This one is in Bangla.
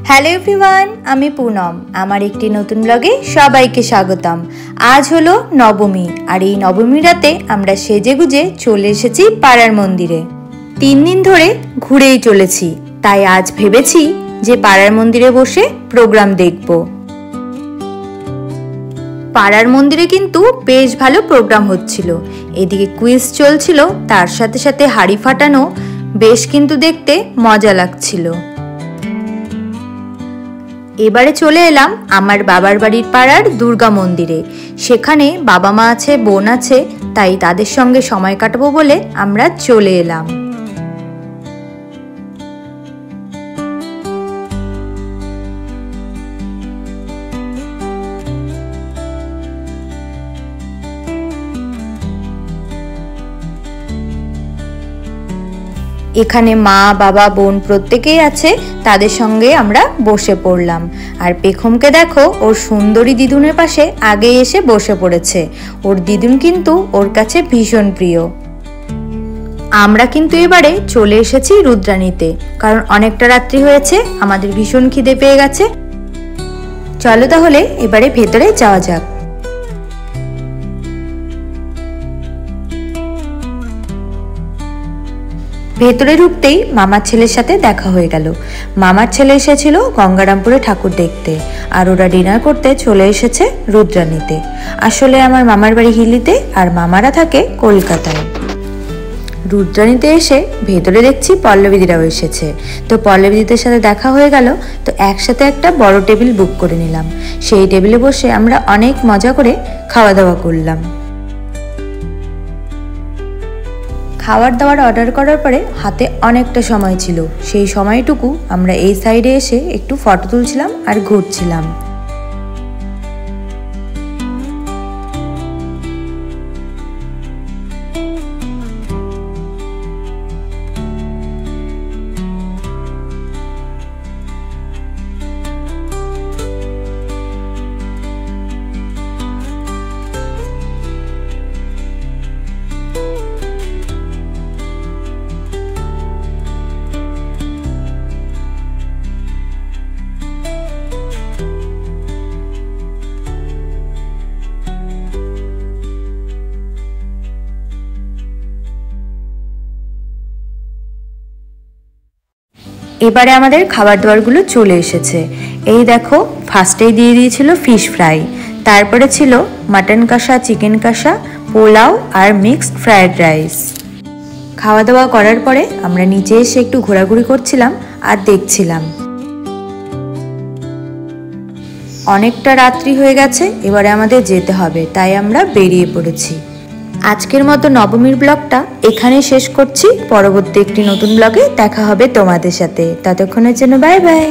হ্যালো এভরিওয়ান, আমি পুনম। আমার একটি নতুন ব্লগে সবাইকে স্বাগতম। আজ হলো নবমী, আর এই নবমী রাতে আমরা সেজেগুজে চলে এসেছি পাড়ার মন্দিরে। 3 দিন ধরে ঘুরেই চলেছি, তাই আজ ভেবেছি যে পাড়ার মন্দিরে বসে প্রোগ্রাম দেখব। পাড়ার মন্দিরে কিন্তু বেশ ভালো প্রোগ্রাম হচ্ছিল। এদিকে কুইজ চলছিল, তার সাথে সাথে হাড়ি ফাটানো, বেশ কিন্তু দেখতে মজা লাগছিল। এবারে চলে এলাম আমার বাবার বাড়ির পাড়ার দুর্গা মন্দিরে। সেখানে বাবা মা আছে, বোন আছে, তাই তাদের সঙ্গে সময় কাটাবো বলে আমরা চলে এলাম। এখানে মা বাবা বোন প্রত্যেকেই আছে, তাদের সঙ্গে আমরা বসে পড়লাম। আর পেখমকে দেখো, ওর সুন্দরী দিদুনের পাশে আগে এসে বসে পড়েছে। ওর দিদুন কিন্তু ওর কাছে ভীষণ প্রিয়। আমরা কিন্তু এবারে চলে এসেছি রুদ্রাণীতে, কারণ অনেকটা রাত্রি হয়েছে, আমাদের ভীষণ খিদে পেয়ে গেছে। চলো তাহলে এবারে ভেতরে যাওয়া যাক। ভেতরে ঢুকতেই মামার ছেলের সাথে দেখা হয়ে গেল। মামার ছেলে এসেছিল গঙ্গারামপুরে ঠাকুর দেখতে, আর ওরা ডিনার করতে চলে এসেছে রুদ্রাণীতে। আসলে আমার মামার বাড়ি হিলিতে, আর মামারা থাকে কলকাতায়। রুদ্রাণীতে এসে ভেতরে দেখছি পল্লবীদিরাও এসেছে, তো পল্লবীদিদের সাথে দেখা হয়ে গেল। তো একসাথে একটা বড় টেবিল বুক করে নিলাম। সেই টেবিলে বসে আমরা অনেক মজা করে খাওয়া দাওয়া করলাম। খাবার দাবার অর্ডার করার পরে হাতে অনেকটা সময় ছিল। সেই সময়টুকু আমরা এই সাইডে এসে একটু ফটো তুলছিলাম আর ঘুরছিলাম। এবারে আমাদের খাবার দাবারগুলো চলে এসেছে। এই দেখো, ফার্স্টেই দিয়ে দিয়েছিল ফিশ ফ্রাই, তারপরে ছিল মাটন কষা, চিকেন কষা, পোলাও আর মিক্সড ফ্রায়েড রাইস। খাওয়া দাওয়া করার পরে আমরা নিচে এসে একটু ঘোরাঘুরি করছিলাম আর দেখছিলাম। অনেকটা রাত্রি হয়ে গেছে, এবারে আমাদের যেতে হবে, তাই আমরা বেরিয়ে পড়েছি। আজকের মতো নবমীর ব্লগটা এখানেই শেষ করছি। পরবর্তী একটি নতুন ব্লগে দেখা হবে তোমাদের সাথে। ততক্ষণের জন্য বাই বাই।